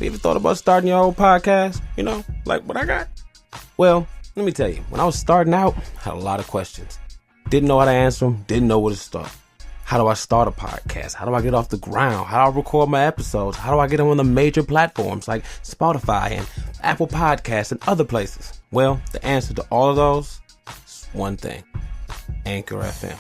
You ever thought about starting your own podcast? You know, like what I got? Well, let me tell you, when I was starting out, I had a lot of questions. Didn't know how to answer them, didn't know where to start. How do I start a podcast? How do I get off the ground? How do I record my episodes? How do I get them on the major platforms like Spotify and Apple Podcasts and other places? Well, the answer to all of those is one thing: Anchor FM.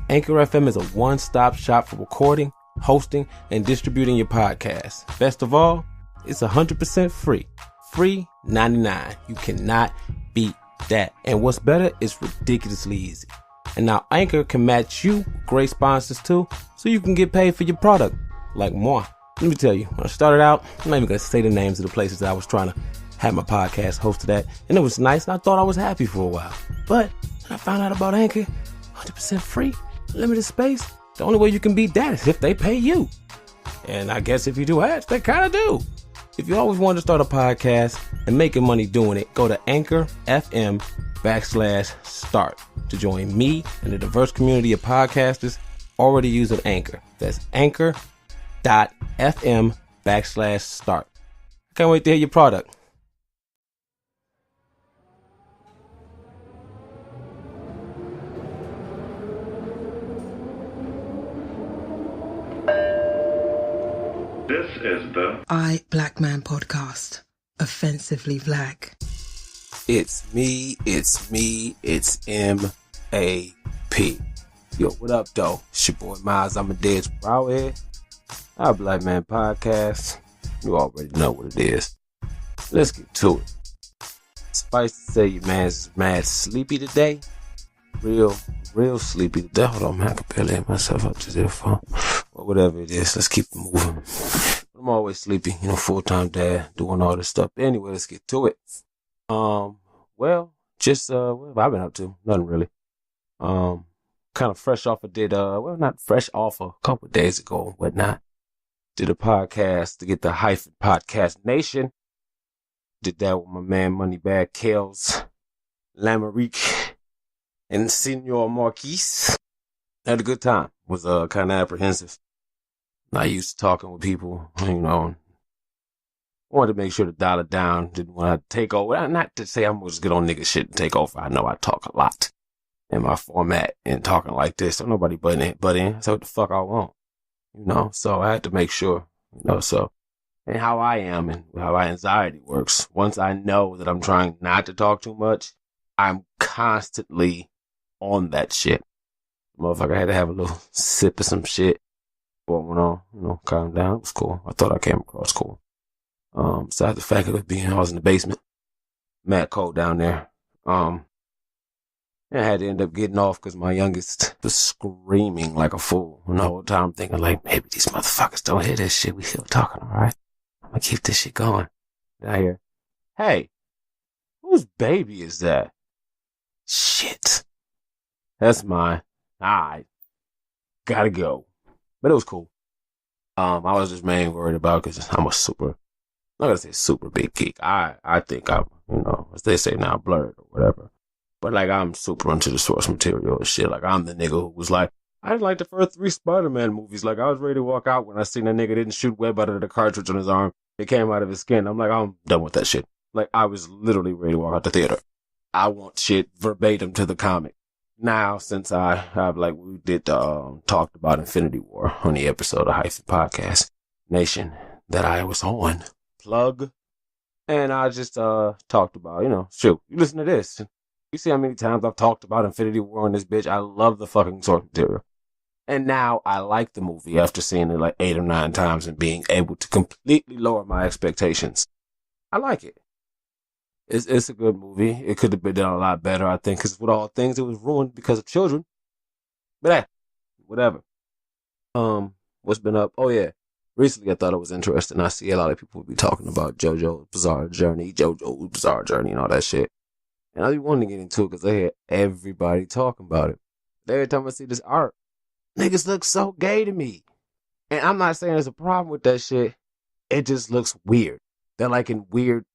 Anchor FM is a one-stop shop for recording, hosting, and distributing your podcast. Best of all, it's 100% free. Free 99. You cannot beat that. And what's better, it's ridiculously easy. And now Anchor can match you with great sponsors too, so you can get paid for your product, like moi. Let me tell you, when I started out, I'm not even going to say the names of the places that I was trying to have my podcast hosted at, and it was nice, and I thought I was happy for a while. But when I found out about Anchor, 100% free, limited space, the only way you can beat that is if they pay you. And I guess if you do ads, they kind of do. If you always wanted to start a podcast and making money doing it, go to Anchor FM /start to join me and the diverse community of podcasters already using Anchor. That's anchor.fm /start. I can't wait to hear your product. This is the Black Man Podcast. Offensively Black. It's me, it's M.A.P. Yo, what up, though? It's your boy Miles, I'm a dead bro here. Our Black Man Podcast. You already know what it is. Let's get to it. Suffice to say, you man's mad sleepy today. Real sleepy today. Hold on, man, I can barely hear myself up to their phone. But whatever it is, let's keep it moving. I'm always sleepy, full-time dad, doing all this stuff. Anyway, let's get to it. Well, what have I been up to? Nothing really. Kind of fresh off not fresh off a couple of days ago and whatnot. Did a podcast to get the Hyphen Podcast Nation. Did that with my man Moneybag Kales, Lamarique, and Senor Marquise. Had a good time. Was kind of apprehensive. Not used to talking with people, wanted to make sure to dial it down. Didn't want to take over. Not to say I'm going to just get on nigga shit and take over. I know I talk a lot in my format and talking like this. So nobody but in. So what the fuck I want, So I had to make sure, and how I am and how my anxiety works. Once I know that I'm trying not to talk too much, I'm constantly on that shit. Motherfucker had to have a little sip of some shit. What went on, calm down. It was cool. I thought I came across cool. Besides the fact of it being, I was in the basement. Mad cold down there. And I had to end up getting off because my youngest was screaming like a fool. And the whole time thinking like, maybe these motherfuckers don't hear this shit. We still talking, all right? I'm going to keep this shit going. And I hear, hey, whose baby is that? Shit. That's mine. All right. Gotta go. But it was cool. I was just mainly worried about because I'm a super, I'm not gonna say super big geek. I think I'm, as they say now, blurred or whatever. But like I'm super into the source material and shit. Like I'm the nigga who was like, I didn't like the first 3 Spider-Man movies. Like I was ready to walk out when I seen that nigga didn't shoot web out of the cartridge on his arm. It came out of his skin. I'm like, I'm done with that shit. Like I was literally ready to walk out the theater. I want shit verbatim to the comic. Now, since we talked about Infinity War on the episode of Hyphen Podcast Nation that I was on, plug, and I just talked about, you listen to this. You see how many times I've talked about Infinity War on this bitch? I love the fucking source material. And now I like the movie after seeing it like 8 or 9 times and being able to completely lower my expectations. I like it. It's a good movie. It could have been done a lot better, I think, because with all things, it was ruined because of children. But hey, whatever. What's been up? Oh, yeah. Recently, I thought it was interesting. I see a lot of people be talking about JoJo's Bizarre Journey, and all that shit. And I be wanting to get into it because I hear everybody talking about it. Every time I see this art, niggas look so gay to me. And I'm not saying there's a problem with that shit. It just looks weird. They're like in weird,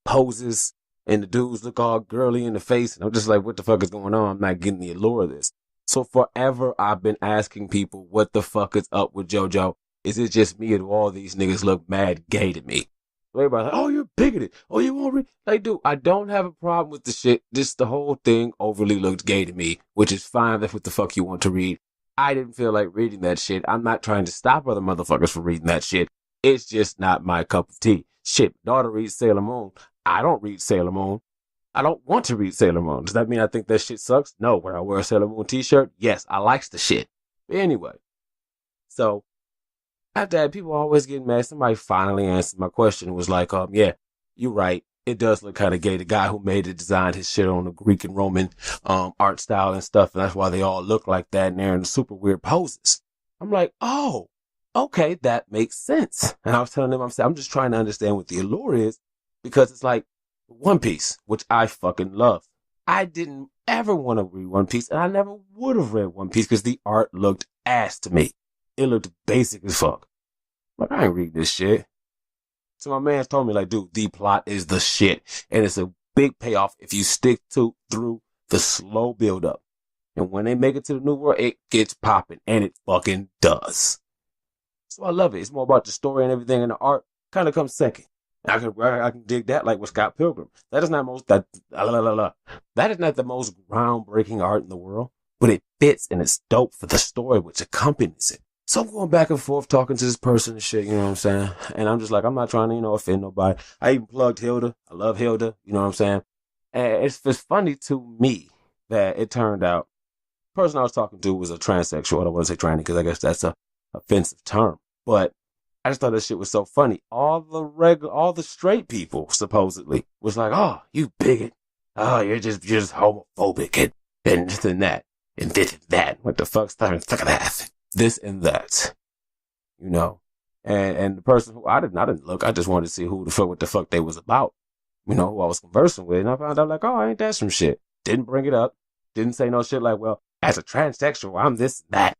poses, and the dudes look all girly in the face, and I'm just like, what the fuck is going on? I'm not getting the allure of this. So forever I've been asking people what the fuck is up with JoJo, Is it just me or do all these niggas look mad gay to me? Everybody's like, oh, you're bigoted. Oh, you won't read. Like, dude, I don't have a problem with the shit. Just the whole thing overly looked gay to me, which is fine. That's what the fuck you want to read. I didn't feel like reading that shit. I'm not trying to stop other motherfuckers from reading that shit. It's just not my cup of tea. Shit, my daughter reads Sailor Moon. I don't read Sailor Moon. I don't want to read Sailor Moon. Does that mean I think that shit sucks? No. When I wear a Sailor Moon t-shirt, yes, I likes the shit. But anyway, so after that, people always getting mad. Somebody finally answered my question. It was like, yeah, you're right. It does look kind of gay. The guy who made it designed his shit on the Greek and Roman art style and stuff, and that's why they all look like that, and they're in super weird poses. I'm like, oh, okay, that makes sense. And I was telling them, I'm just trying to understand what the allure is, because it's like One Piece, which I fucking love. I didn't ever want to read One Piece, and I never would have read One Piece because the art looked ass to me. It looked basic as fuck. Like, I ain't reading this shit. So my man told me, like, dude, the plot is the shit. And it's a big payoff if you stick through the slow build up. And when they make it to the new world, it gets popping. And it fucking does. So I love it. It's more about the story and everything, and the art kind of comes second. I can dig that, like with Scott Pilgrim. That is not that is not the most groundbreaking art in the world, but it fits and it's dope for the story which accompanies it. So I'm going back and forth talking to this person and shit, you know what I'm saying? And I'm just like, I'm not trying to, offend nobody. I even plugged Hilda. I love Hilda, you know what I'm saying? And it's funny to me that it turned out the person I was talking to was a transsexual. I don't want to say tranny because I guess that's a offensive term. But I just thought that shit was so funny. All the straight people supposedly was like, oh, you bigot. Oh, you're just homophobic and this and that and this and that. What the fuck's that? This and that, and the person who I didn't look, I just wanted to see what the fuck they was about, who I was conversing with. And I found out like, oh, ain't that some shit? Didn't bring it up. Didn't say no shit like, well, as a transsexual, I'm this and that.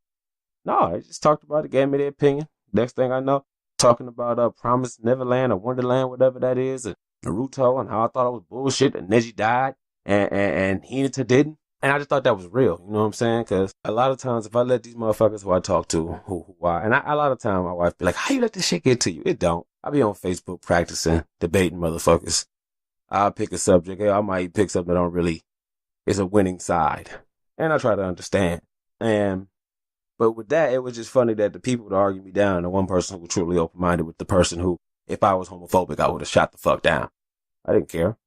No, they just talked about it, gave me their opinion. Next thing I know, talking about Promised Neverland or Wonderland, whatever that is, and Naruto, and how I thought it was bullshit, and Neji died, and Hinata didn't. And I just thought that was real, you know what I'm saying? Because a lot of times, if I let these motherfuckers who I talk to, a lot of time my wife be like, how you let this shit get to you? It don't. I be on Facebook practicing, debating motherfuckers. I'll pick a subject. I might pick something that don't really, is a winning side. And I try to understand. But with that, it was just funny that the people would argue me down, the one person who was truly open-minded with the person who, if I was homophobic, I would have shot the fuck down. I didn't care.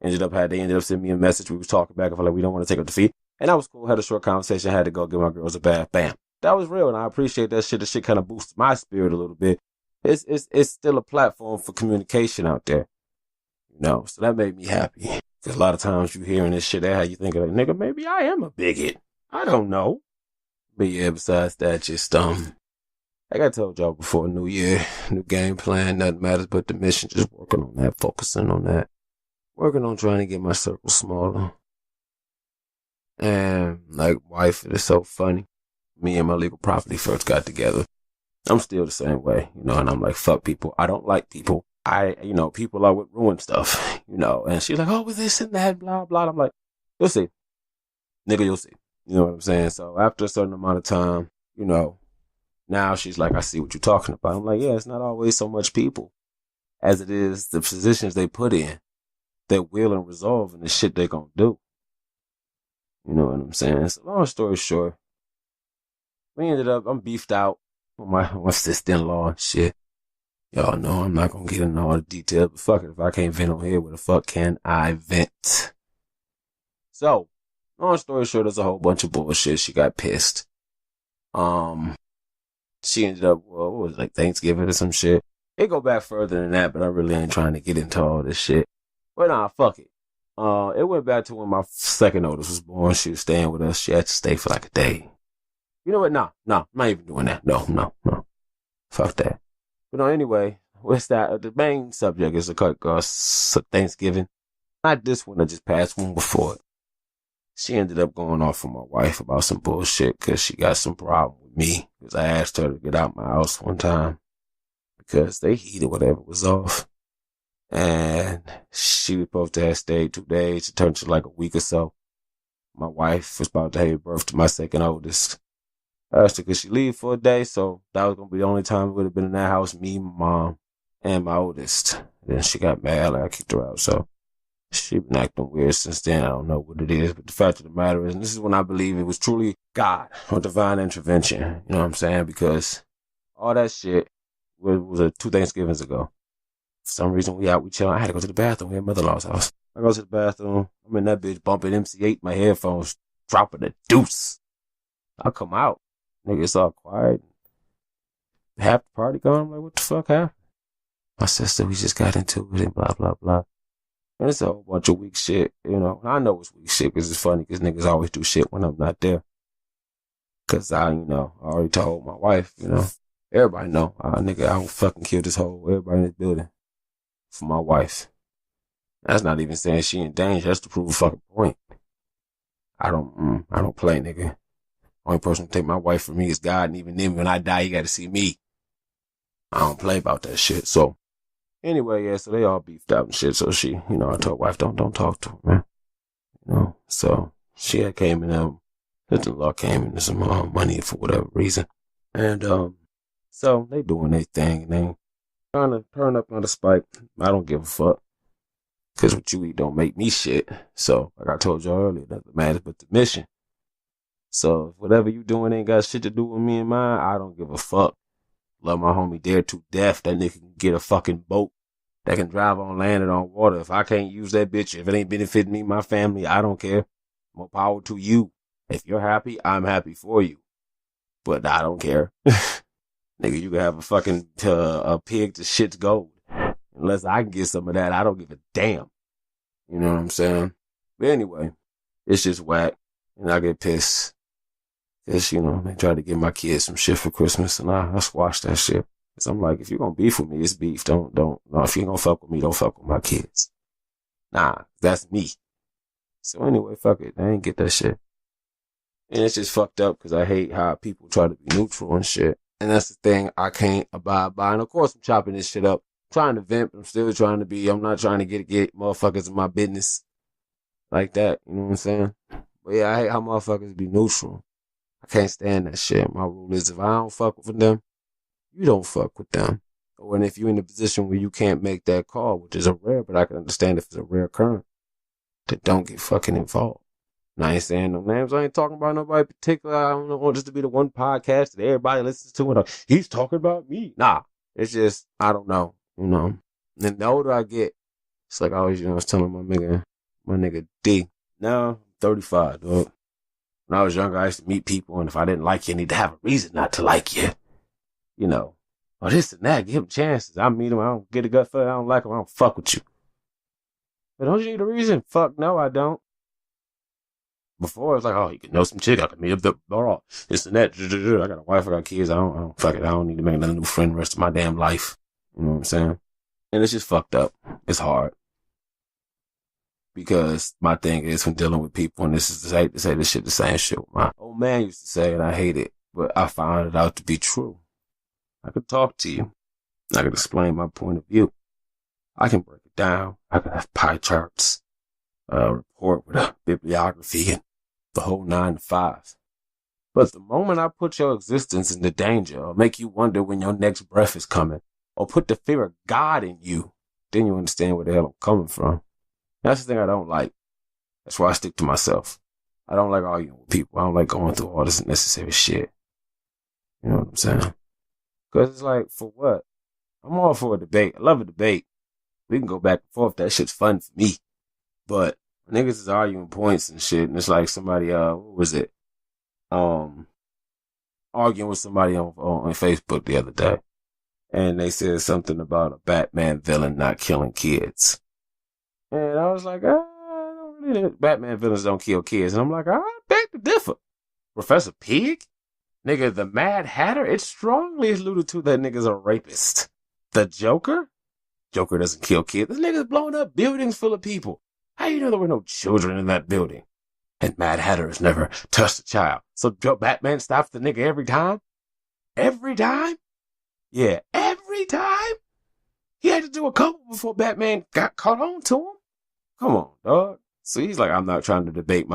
They ended up sending me a message. We was talking back. I felt like we don't want to take up defeat. And that was cool. Had a short conversation. Had to go give my girls a bath. Bam. That was real. And I appreciate that shit. The shit kind of boosted my spirit a little bit. It's still a platform for communication out there. So that made me happy. Because a lot of times you hearing this shit, that how you think like, nigga, maybe I am a bigot. I don't know. But yeah, besides that, just, like I told y'all before, new year, new game plan, nothing matters but the mission. Just working on that, focusing on that. Working on trying to get my circle smaller. And like, wife, it is so funny. Me and my legal property first got together. I'm still the same way, and I'm like, fuck people. I don't like people. People are what ruin stuff, and she's like, oh, with this and that, blah, blah. I'm like, you'll see. Nigga, you'll see. You know what I'm saying? So after a certain amount of time, now she's like, I see what you're talking about. I'm like, yeah, it's not always so much people as it is the positions they put in. Their will and resolve and the shit they gonna do. You know what I'm saying? So long story short, I'm beefed out with my sister-in-law and shit. Y'all know I'm not gonna get into all the details, but fuck it, if I can't vent on here, where the fuck can I vent? So, long story short, there's a whole bunch of bullshit. She got pissed. She ended up, what was it, like Thanksgiving or some shit? It go back further than that, but I really ain't trying to get into all this shit. But nah, fuck it. It went back to when my second oldest was born. She was staying with us. She had to stay for like a day. You know what? No, I'm not even doing that. No. Fuck that. But no, anyway, what's that? The main subject is the Thanksgiving. Not this one, I just passed one before it. She ended up going off with my wife about some bullshit because she got some problem with me. Because I asked her to get out my house one time because they heated whatever was off. And she was supposed to have stayed 2 days. It turned to like a week or so. My wife was about to have birth to my second oldest. I asked her, could she leave for a day? So that was going to be the only time we would have been in that house, me, my mom, and my oldest. Then she got mad, like I kicked her out. So she been acting weird since then. I don't know what it is, but the fact of the matter is, and this is when I believe it was truly God or divine intervention. You know what I'm saying? Because all that shit was 2 Thanksgivings ago. For some reason, we chilling. I had to go to the bathroom. We at mother-in-law's house. I go to the bathroom. I'm in that bitch bumping MC8, my headphones dropping the deuce. I come out. Nigga, it's all quiet. Half the party gone. I'm like, what the fuck happened? My sister, we just got into it and blah, blah, blah. And it's a whole bunch of weak shit, you know. I know it's weak shit because it's funny because niggas always do shit when I'm not there. Because I already told my wife, everybody know, nigga, I don't fucking kill everybody in this building for my wife. That's not even saying she in danger. That's to prove a fucking point. I don't play, nigga. Only person who take my wife from me is God, and even then, when I die, you got to see me. I don't play about that shit. So anyway, yeah. So they all beefed out and shit. So she, I told wife, don't talk to her, man. So she had came in. Sister-in-law came into some money for whatever reason, and so they doing their thing, and they trying to turn up on the spike. I don't give a fuck. Because what you eat don't make me shit. So, like I told you earlier, nothing matters but the mission. So, if whatever you doing ain't got shit to do with me and mine, I don't give a fuck. Love my homie Dare to death. That nigga can get a fucking boat that can drive on land and on water. If I can't use that bitch, if it ain't benefiting me, my family, I don't care. More power to you. If you're happy, I'm happy for you. But I don't care. Nigga, you can have a fucking a pig to shit's gold. Unless I can get some of that, I don't give a damn. You know what I'm saying? But anyway, it's just whack. And I get pissed. Because, they try to give my kids some shit for Christmas. And I squash that shit. Because I'm like, if you're going to beef with me, it's beef. No, if you're going to fuck with me, don't fuck with my kids. Nah, that's me. So anyway, fuck it. I ain't get that shit. And it's just fucked up because I hate how people try to be neutral and shit. And that's the thing I can't abide by. And of course, I'm chopping this shit up. Trying to vent, but I'm still trying to be. I'm not trying to get motherfuckers in my business like that. You know what I'm saying? But yeah, I hate how motherfuckers be neutral. I can't stand that shit. My rule is if I don't fuck with them, you don't fuck with them. Or if you're in a position where you can't make that call, which is a rare, but I can understand if it's a rare occurrence, then don't get fucking involved. And I ain't saying no names. I ain't talking about nobody particular. I don't want this to be the one podcast that everybody listens to and he's talking about me. Nah, it's just, I don't know. And the older I get, it's like I always, I was telling my nigga D. Now I'm 35, dog. When I was younger, I used to meet people, and if I didn't like you, I need to have a reason not to like you. Or this and that, give them chances. I meet them, I don't get a gut feeling, I don't like them, I don't fuck with you. But don't you need a reason? Fuck no, I don't. Before, it was like, oh, you can know some chick, I can meet up the bar, this and that. I got a wife, I got kids, I don't fuck it, I don't need to make another new friend the rest of my damn life. You know what I'm saying? And it's just fucked up. It's hard. Because my thing is when dealing with people, and this is, I hate to say this shit, the same shit my old man used to say, and I hate it, but I found it out to be true. I could talk to you. I could explain my point of view. I can break it down. I can have pie charts, report with a bibliography and the whole 9 to 5. But the moment I put your existence into danger or make you wonder when your next breath is coming, or put the fear of God in you, then you understand where the hell I'm coming from. That's the thing I don't like. That's why I stick to myself. I don't like arguing with people. I don't like going through all this unnecessary shit. You know what I'm saying? Because it's like, for what? I'm all for a debate. I love a debate. We can go back and forth. That shit's fun for me. But niggas is arguing points and shit, and it's like somebody, what was it? Arguing with somebody on Facebook the other day. And they said something about a Batman villain not killing kids. And I was like, Batman villains don't kill kids. And I'm like, I beg to differ. Professor Pig? Nigga, the Mad Hatter? It's strongly alluded to that nigga's a rapist. The Joker? Joker doesn't kill kids. This nigga's blowing up buildings full of people. How you know there were no children in that building? And Mad Hatter has never touched a child. So Batman stops the nigga every time? Every time? Yeah, every time? He had to do a couple before Batman got caught on to him? Come on, dog. So he's like, I'm not trying to debate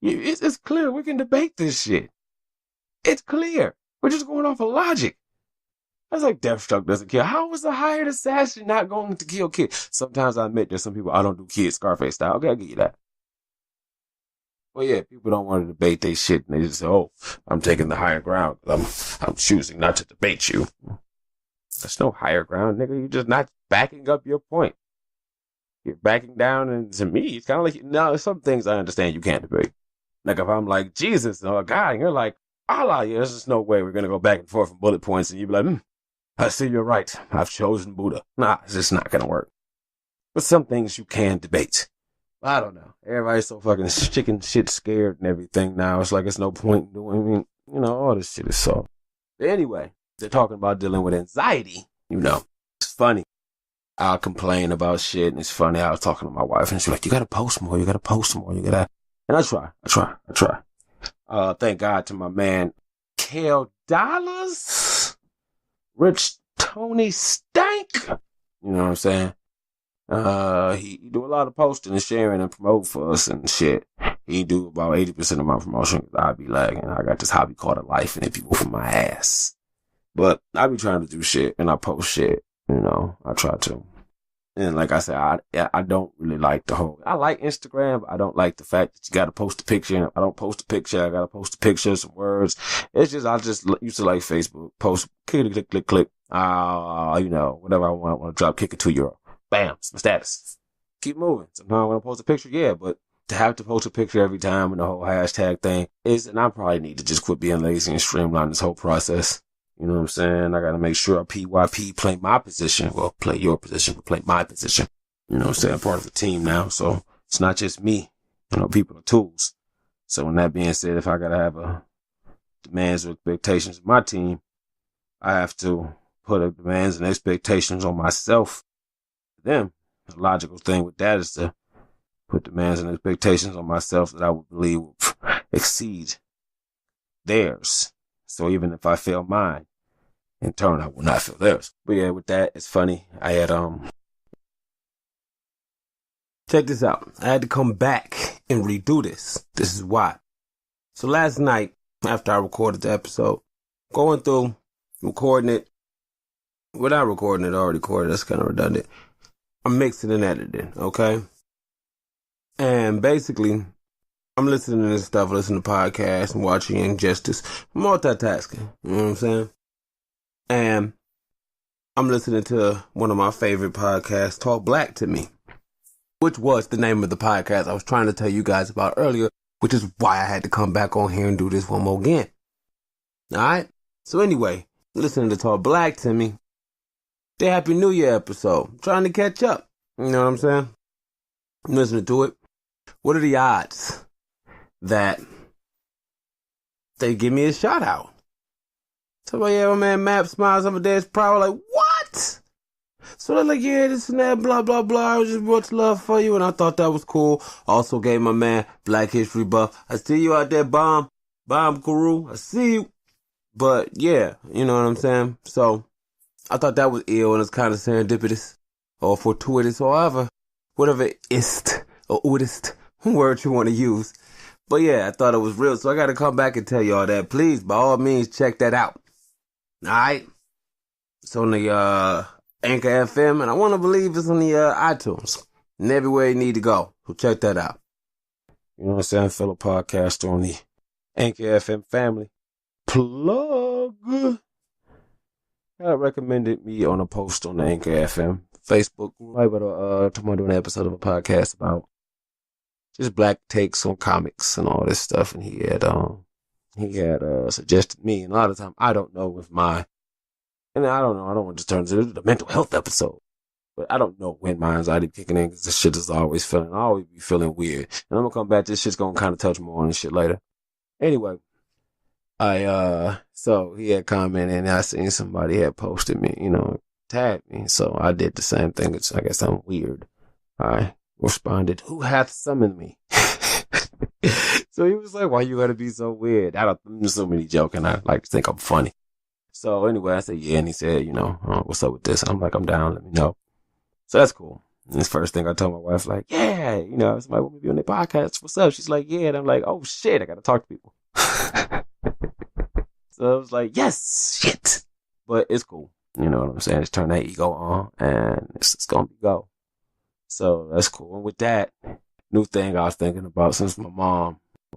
it's clear we can debate this shit. It's clear. We're just going off of logic. That's like Deathstroke doesn't kill. How is a hired assassin not going to kill kids? Sometimes I admit there's some people, I don't do kids Scarface style. Okay, I'll give you that. Well, yeah, people don't want to debate they shit, and they just say, oh, I'm taking the higher ground. I'm choosing not to debate you. There's no higher ground, nigga. You're just not backing up your point. You're backing down, and to me, it's kind of like, no, some things I understand you can't debate. Like if I'm like Jesus or God, and you're like, Allah, yeah, there's just no way we're going to go back and forth from bullet points, and you'd be like, I see you're right. I've chosen Buddha. Nah, it's just not going to work. But some things you can debate. I don't know. Everybody's so fucking chicken shit scared and everything now. It's like it's no point in doing, I mean, all this shit is soft. But anyway, they're talking about dealing with anxiety. It's funny. I'll complain about shit, and it's funny. I was talking to my wife, and she's like, you got to post more. You got to post more. You got to. And I try. Thank God to my man, Kale Dollars. Rich Tony Stank. You know what I'm saying? He do a lot of posting and sharing and promote for us and shit. He do about 80% of my promotion because I be lagging. I got this hobby called a life and it be whooping my ass. But I be trying to do shit and I post shit. I try to. And like I said, I don't really like I like Instagram, but I don't like the fact that you gotta post a picture. And if I don't post a picture, I gotta post a picture, some words. I just used to like Facebook. Post, click. Whatever I want to drop, kick it €2. Bam, it's my status. Keep moving. Sometimes I want to post a picture, yeah, but to have to post a picture every time and the whole hashtag thing and I probably need to just quit being lazy and streamline this whole process. You know what I'm saying? I got to make sure PYP play my position. Well, play your position, but play my position. You know what I'm saying? I'm part of a team now, so it's not just me. People are tools. So when that being said, if I got to have demands or expectations of my team, I have to put demands and expectations on myself. Them. The logical thing with that is to put demands and expectations on myself that I would believe would exceed theirs. So even if I fail mine, in turn, I will not fail theirs. But yeah, with that, it's funny. I had, check this out. I had to come back and redo this. This is why. So last night, after I recorded the episode, going through, recording it, without recording it, already recorded, that's kind of redundant. I'm mixing and editing, okay? And basically, I'm listening to this stuff, listening to podcasts and watching Injustice, multitasking, you know what I'm saying? And I'm listening to one of my favorite podcasts, Talk Black to Me, which was the name of the podcast I was trying to tell you guys about earlier, which is why I had to come back on here and do this one more again. All right? So anyway, listening to Talk Black to Me, the Happy New Year episode. I'm trying to catch up. You know what I'm saying? I'm listening to it. What are the odds that they give me a shout out? Somebody, yeah, my man Map smiles over there. It's probably like, what? So they're like, yeah, this and that, blah, blah, blah. I was just much love for you. And I thought that was cool. Also gave my man Black History Buff. I see you out there, Bomb Guru. I see you. But yeah, you know what I'm saying? So I thought that was ill and it's kind of serendipitous or fortuitous or whatever ist or oudist word you want to use. But yeah, I thought it was real. So I got to come back and tell y'all that. Please, by all means, check that out. All right? It's on the Anchor FM, and I want to believe it's on the iTunes and everywhere you need to go. So check that out. You know what I'm saying? Fellow podcaster on the Anchor FM family. Plug. I recommended me on a post on the Anchor FM Facebook group. I was doing an episode of a podcast about just black takes on comics and all this stuff, and he had suggested me, and a lot of the time I don't know if and I don't want to turn into the mental health episode, but I don't know when my anxiety be kicking in because this shit is always I always be feeling weird, and I'm gonna come back. This shit's gonna kind of touch more on this shit later. Anyway, so he had commented, and I seen somebody had posted me, tagged me, so I did the same thing. I guess I'm weird. I responded, "Who hath summoned me?" So he was like, "Why you gotta be so weird?" I'm so many joking. I like to think I'm funny. So anyway, I said, "Yeah," and he said, "What's up with this?" I'm like, "I'm down. Let me know." So that's cool. And this first thing I told my wife, like, "Yeah, somebody want me to be on their podcast. What's up?" She's like, "Yeah," and I'm like, "Oh shit, I gotta talk to people." So I was like, yes, shit. But it's cool. You know what I'm saying? Just turn that ego on and it's going to go. So that's cool. And with that, new thing I was thinking about since my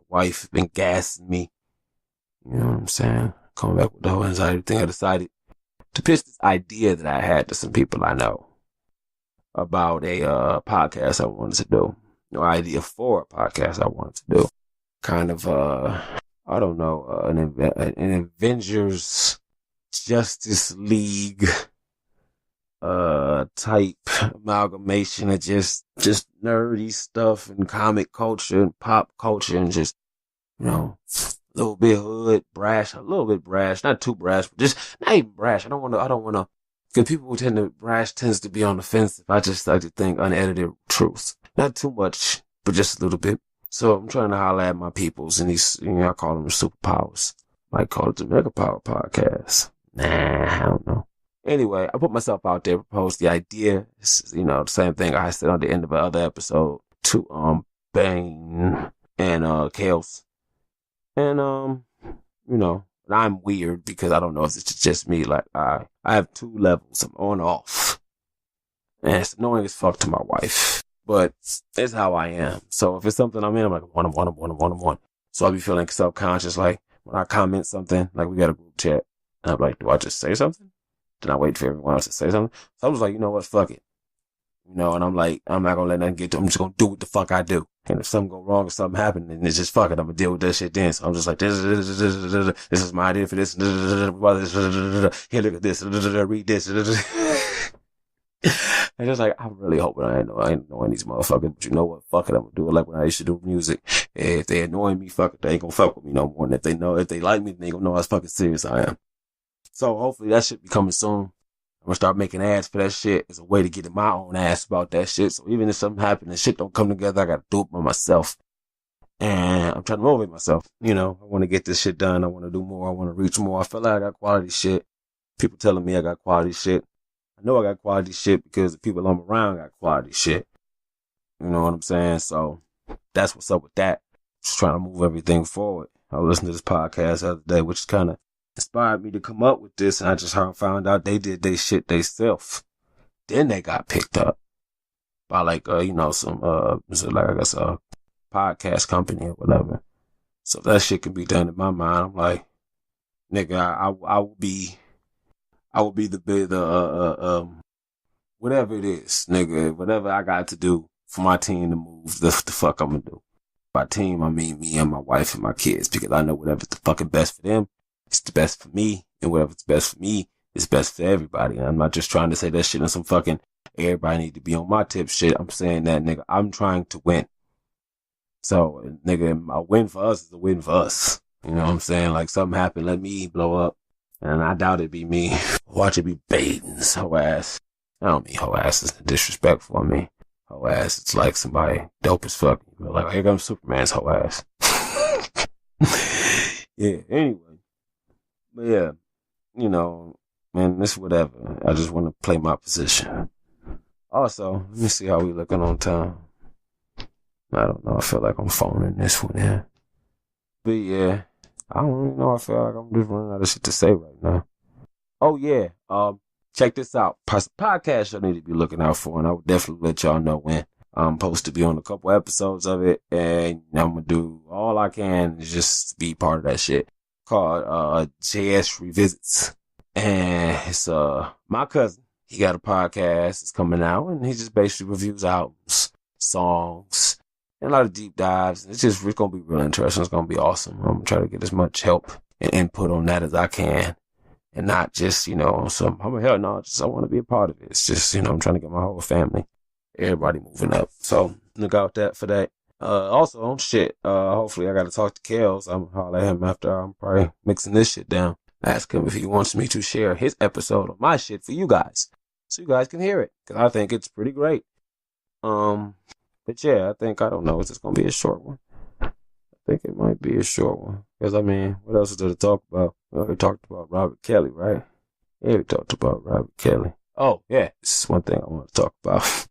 wife, been gassing me. You know what I'm saying? Coming back with the whole anxiety thing, I decided to pitch this idea that I had to some people I know about a podcast I wanted to do. No idea for a podcast I wanted to do. Kind of, I don't know, an Avengers Justice League type amalgamation of just nerdy stuff and comic culture and pop culture and just, you know, a little bit hood, brash, not too brash, but just not even brash. I don't want to, because people who brash tends to be on the offensive. I just like to think unedited truth. Not too much, but just a little bit. So I'm trying to holler at my peoples and these, you know, I call them superpowers. Might call it the Mega Power Podcast. Nah, I don't know. Anyway, I put myself out there, proposed the idea. It's, you know, the same thing I said on the end of another episode to, Bane and, Chaos. And, you know, I'm weird because I don't know if it's just me. Like, I have two levels. I'm on and off. And it's annoying as fuck to my wife. But it's how I am. So if it's something I'm in, I'm like, I'm one. So I'll be feeling self-conscious. Like, when I comment something, like we got a group chat. And I'm like, do I just say something? Then I wait for everyone else to say something. So I was like, you know what? Fuck it. You know, and I'm like, I'm not going to let nothing get to it. I'm just going to do what the fuck I do. And if something go wrong or something happen, then it's just fuck it. I'm going to deal with that shit then. So I'm just like, this is my idea for this. Here, look at this. Read this. And it's like, I'm really hoping I ain't knowing these motherfuckers. But you know what? Fuck it. I'm going to do it like when I used to do music. And if they annoying me, fuck it. They ain't going to fuck with me no more. And if they like me, then they going to know how fucking serious I am. So hopefully that shit be coming soon. I'm gonna start making ads for that shit as a way to get in my own ass about that shit. So even if something happens and shit don't come together, I gotta do it by myself. And I'm trying to motivate myself. You know, I want to get this shit done. I want to do more. I want to reach more. I feel like I got quality shit. People telling me I got quality shit. I know I got quality shit because the people I'm around got quality shit. You know what I'm saying? So that's what's up with that. Just trying to move everything forward. I was listening to this podcast the other day, which kind of inspired me to come up with this, and I just found out they did they shit theyself. Then they got picked up by like you know, some like I guess a podcast company or whatever. So if that shit can be done in my mind, I'm like, nigga, I will be the whatever it is, nigga, whatever I got to do for my team to move, the fuck I'm gonna do. By team, I mean me and my wife and my kids, because I know whatever's the fucking best for them, it's the best for me, and whatever's best for me is best for everybody. And I'm not just trying to say that shit on some fucking everybody need to be on my tip shit. I'm saying that, nigga, I'm trying to win. So, nigga, a win for us is a win for us. You know what I'm saying? Like, something happened, let me blow up. And I doubt it'd be me. Watch it be Baden's hoe ass. I don't mean hoe ass is disrespectful. I mean, hoe ass, it's like somebody dope as fuck. Like, here comes Superman's hoe ass. Yeah, anyway. But yeah, you know, man, this whatever. I just want to play my position. Also, let me see how we looking on time. I don't know. I feel like I'm phoning this one in. But yeah, I don't even know. I feel like I'm just running out of shit to say right now. Oh yeah, check this out. Podcast y'all need to be looking out for, and I will definitely let y'all know when. I'm supposed to be on a couple episodes of it, and I'm gonna do all I can to just be part of that shit. Called JS Revisits, and it's my cousin. He got a podcast. It's coming out, and he just basically reviews albums, songs, and a lot of deep dives. It's gonna be real interesting. It's gonna be awesome. I'm gonna try to get as much help and input on that as I can, and not just, you know, some. I'm hell no, I want to be a part of it. It's just, you know, I'm trying to get my whole family, everybody moving up. So look out for that. Also, shit, hopefully I gotta talk to Kels. I'm gonna holler at him after I'm probably mixing this shit down. Ask him if he wants me to share his episode of my shit for you guys, so you guys can hear it, because I think it's pretty great. But yeah, I don't know, it's just gonna be a short one. I think it might be a short one, because I mean, what else is there to talk about? Well, we talked about Robert Kelly, right? Yeah, we talked about Robert Kelly. Oh, yeah, this is one thing I want to talk about.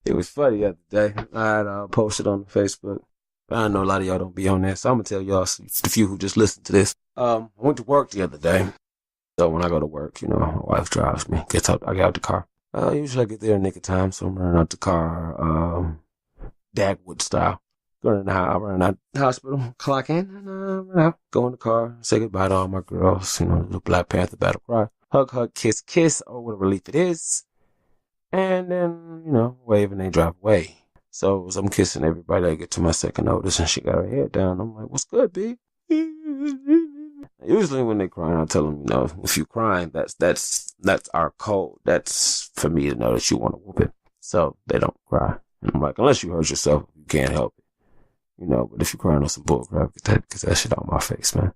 It was funny the other day. I had posted on Facebook But I know a lot of y'all don't be on that, so I'm going to tell y'all, the few who just listen to this. I went to work the other day. So when I go to work, you know, my wife drives me. I get out the car. Usually I get there in nick of time, so I'm running out the car, Dagwood style. I run out the hospital, clock in, and run out, go in the car, say goodbye to all my girls, you know, the little Black Panther battle cry. Hug, kiss, or what a relief it is. And then, you know, wave and they drive away. So as I'm kissing everybody, I get to my second oldest and she got her head down. I'm like, what's good, B? Usually when they crying, I tell them, you know, if you crying, that's our code. That's for me to know that you want to whoop it. So they don't cry. And I'm like, unless you hurt yourself, you can't help it. You know, but if you're crying on some bullcrap, get that shit out my face, man.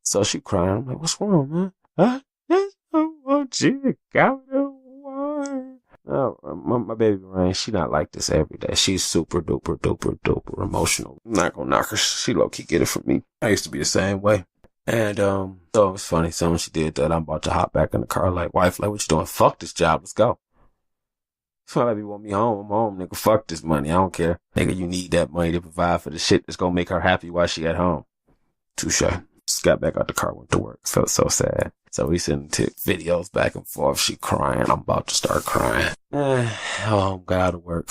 So she crying. I'm like, what's wrong, man? I just don't want you to go to war. My baby Rain, she not like this every day. She's super duper emotional. I'm not gonna knock her. She low-key get it from me. I used to be the same way. And so it was funny. So when she did that, I'm about to hop back in the car like, wife, like, what you doing? Fuck this job. Let's go. So my baby want me home. I'm home, nigga. Fuck this money. I don't care. Nigga, you need that money to provide for the shit that's gonna make her happy while she at home. Touche. Just got back out the car, went to work. Felt so sad. So we sending videos back and forth. She crying. I'm about to start crying. Got out of work.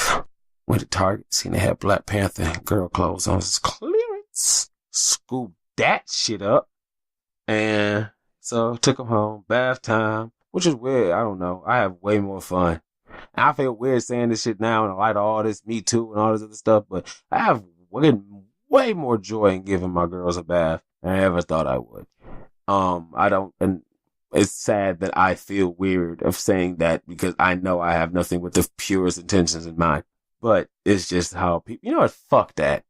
Went to Target. Seen they had Black Panther girl clothes on. It's clearance. Scooped that shit up. And so took them home. Bath time. Which is weird. I don't know. I have way more fun. And I feel weird saying this shit now in light of all this Me Too and all this other stuff. But I have way more joy in giving my girls a bath than I ever thought I would. And it's sad that I feel weird of saying that because I know I have nothing but the purest intentions in mind. But it's just how people, you know what? Fuck that.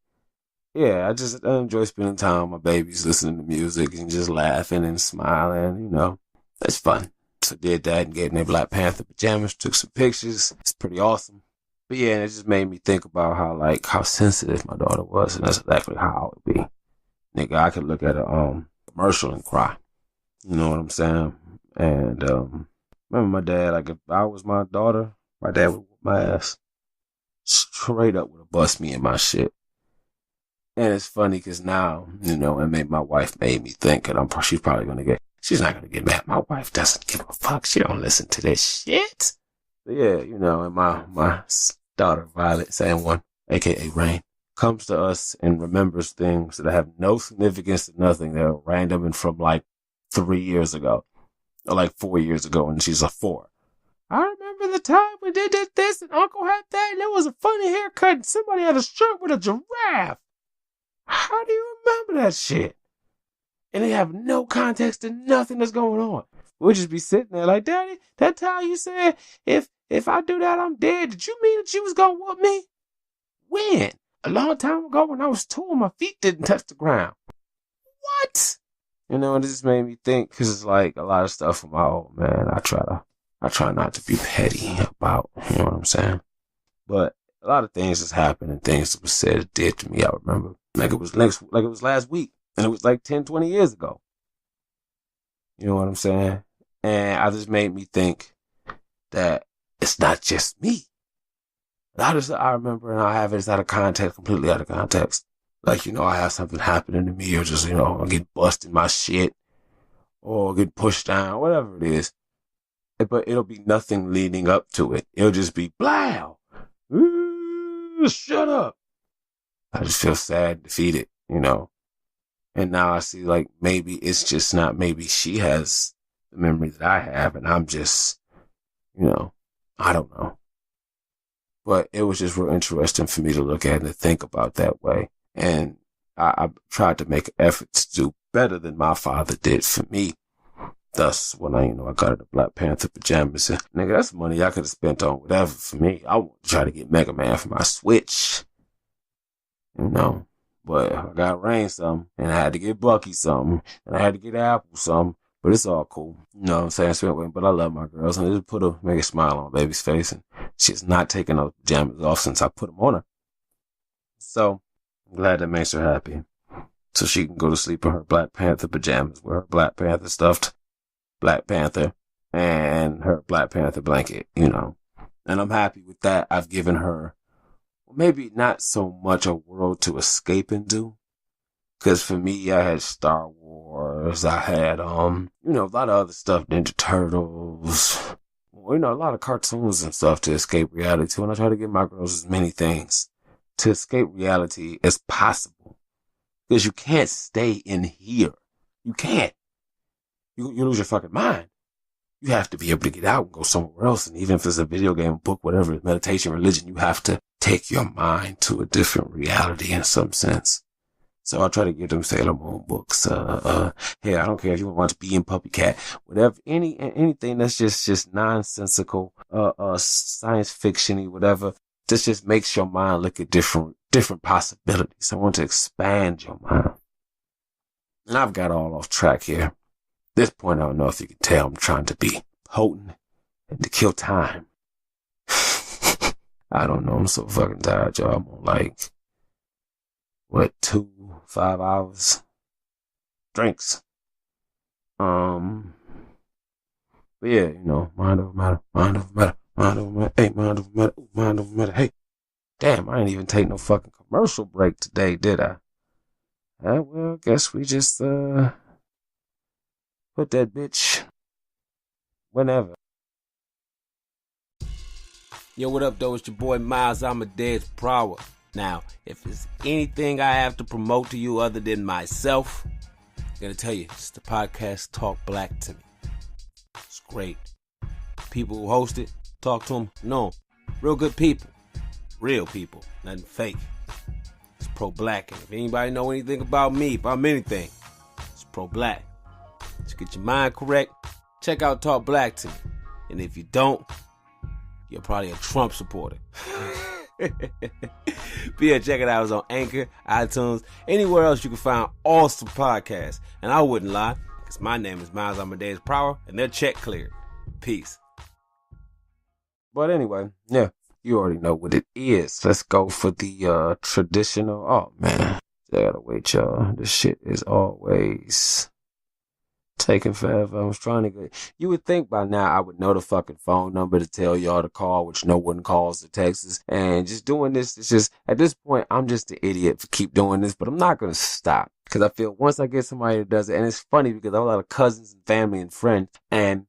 Yeah, I enjoy spending time with my babies, listening to music and just laughing and smiling, you know. It's fun. So did that and gave them their Black Panther pajamas, took some pictures. It's pretty awesome. But yeah, and it just made me think about how sensitive my daughter was, and that's exactly how I would be. Nigga, I could look at a commercial and cry. You know what I'm saying? And remember my dad, like if I was my daughter, my dad would whoop my ass. Straight up would have bust me in my shit. And it's funny because now, you know, and my wife made me think, and she's probably going to she's not going to get mad. My wife doesn't give a fuck. She don't listen to this shit. But yeah, you know, and my daughter, Violet, saying one, aka Rain, comes to us and remembers things that have no significance to nothing. They're random and from like 3 years ago, or like 4 years ago, and she's a 4. I remember the time we did this and Uncle had that, and it was a funny haircut, and somebody had a shirt with a giraffe. How do you remember that shit? And they have no context to nothing that's going on. We'll just be sitting there like, Daddy, that time you said, if I do that, I'm dead. Did you mean that you was going to whoop me? When? A long time ago when I was 2 and my feet didn't touch the ground. What? You know, it just made me think, because it's like a lot of stuff from my old man. I try not to be petty about, you know what I'm saying? But a lot of things has happened and things that was said or did to me, I remember. Like it was last week. And it was like 10, 20 years ago. You know what I'm saying? And I just made me think that it's not just me. A lot of stuff I remember and I have it out of context, completely out of context. Like, you know, I have something happening to me or just, you know, I get busted my shit or get pushed down, whatever it is. But it'll be nothing leading up to it. It'll just be blow. Shut up. I just feel sad, defeated, you know. And now I see, like, maybe it's just not, maybe she has the memory that I have, and I'm just, you know, I don't know. But it was just real interesting for me to look at and to think about that way. And I tried to make an effort to do better than my father did for me. Thus, when I got her the Black Panther pajamas, and nigga, that's money I could have spent on whatever for me. I want to try to get Mega Man for my Switch, you know. But I got Rain something, and I had to get Bucky something, and I had to get Apple something. But it's all cool, you know what I'm saying? But I love my girls, and it just make a smile on baby's face, and she's not taking those pajamas off since I put them on her. So I'm glad that makes her happy, so she can go to sleep in her Black Panther pajamas with her Black Panther stuffed Black Panther and her Black Panther blanket, you know. And I'm happy with that. I've given her maybe not so much a world to escape into. Because for me, I had Star Wars, I had, a lot of other stuff, Ninja Turtles, a lot of cartoons and stuff to escape reality to. And I try to give my girls as many things to escape reality as possible. Because you can't stay in here. You can't. You lose your fucking mind. You have to be able to get out and go somewhere else. And even if it's a video game, book, whatever, meditation, religion, you have to take your mind to a different reality in some sense. So I try to give them Sailor Moon books. Hey, I don't care if you want to watch Bee and Puppy Cat, whatever, anything that's just nonsensical, science fiction-y, whatever. This just makes your mind look at different possibilities. I want to expand your mind. And I've got all off track here. At this point, I don't know if you can tell I'm trying to be potent and to kill time. I don't know. I'm so fucking tired, y'all. I'm on 5 hours drinks. But yeah, mind over matter. Hey, mind over matter. Hey, damn, I ain't even take no fucking commercial break today, did I? Well, guess we just, put that bitch whenever. Yo, what up, though? It's your boy Miles Amadeus Prower. Now, if there's anything I have to promote to you other than myself, I'm going to tell you, it's the podcast Talk Black to Me. It's great. People who host it, talk to them, know them. Real good people. Real people. Nothing fake. It's pro-black. And if anybody know anything about me, about anything, it's pro-black. Just get your mind correct. Check out Talk Black to Me. And if you don't, you're probably a Trump supporter. But yeah, check it out. It's on Anchor, iTunes, anywhere else you can find awesome podcasts. And I wouldn't lie, because my name is Miles Amadeus Prower, and they're check cleared. Peace. But anyway, yeah, you already know what it is. Let's go for the traditional. Oh man, I gotta wait, y'all. This shit is always taking forever. I was trying to get. You would think by now I would know the fucking phone number to tell y'all to call, which no one calls to Texas. And just doing this, it's just, at this point, I'm just an idiot for keep doing this, but I'm not going to stop. Because I feel once I get somebody that does it, and it's funny because I have a lot of cousins and family and friends, and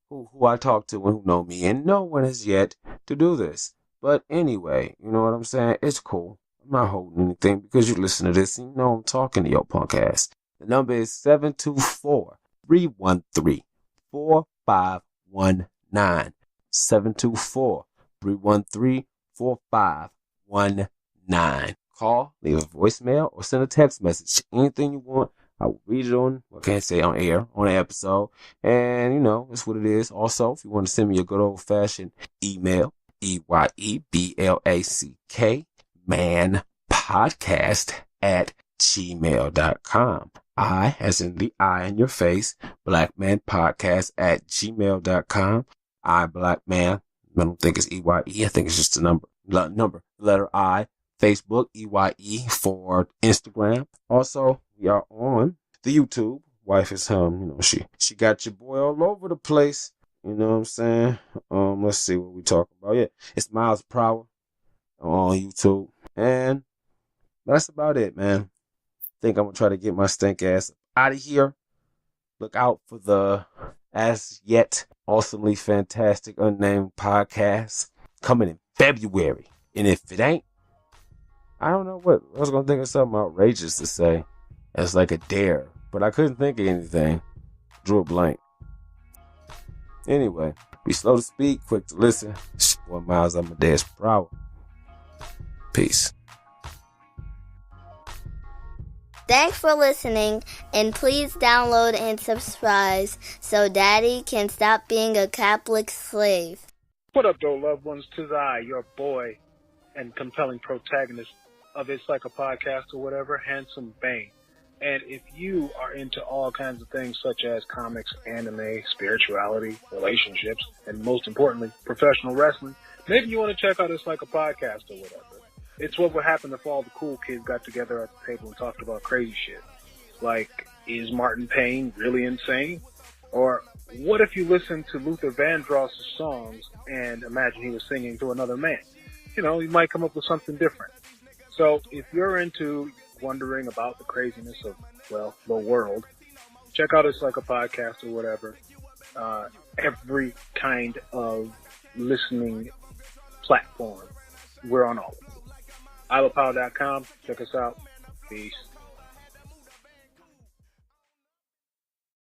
who I talk to and who know me, and no one has yet to do this. But anyway, you know what I'm saying? It's cool. I'm not holding anything because you listen to this and you know I'm talking to your punk ass. The number is 724-313-4519. 724-313-4519. Call, leave a voicemail, or send a text message. Anything you want, I will read it on, I can't say on air, on an episode. And, that's what it is. Also, if you want to send me a good old-fashioned email, EYEBLACK, manpodcast@gmail.com. I, as in the eye in your face, blackmanpodcast@gmail.com. I, black man. I don't think it's EYE. I think it's just a number, letter I. Facebook, EYE for Instagram. Also, we are on the YouTube. Wife is she got your boy all over the place. You know what I'm saying? Let's see what we talking about. Yeah, it's Miles Prower on YouTube. And that's about it, man. I think I'm going to try to get my stink ass out of here. Look out for the as yet awesomely fantastic unnamed podcast coming in February. And if it ain't, I don't know what. I was going to think of something outrageous to say as like a dare, but I couldn't think of anything. Drew a blank. Anyway, be slow to speak, quick to listen. It's your boy Miles Amadeus Prower. Peace. Thanks for listening, and please download and subscribe so Daddy can stop being a Catholic slave. What up, though, loved ones? 'Tis I, your boy and compelling protagonist of It's Like a Podcast or whatever, Handsome Bane. And if you are into all kinds of things such as comics, anime, spirituality, relationships, and most importantly, professional wrestling, maybe you want to check out It's Like a Podcast or whatever. It's what would happen if all the cool kids got together at the table and talked about crazy shit. Like, is Martin Payne really insane? Or what if you listen to Luther Vandross's songs and imagine he was singing to another man? you might come up with something different. So if you're into wondering about the craziness of, well, the world, check out It's Like a Podcast or whatever. Every kind of listening platform. We're on all of them. ilopower.com. Check us out. Peace.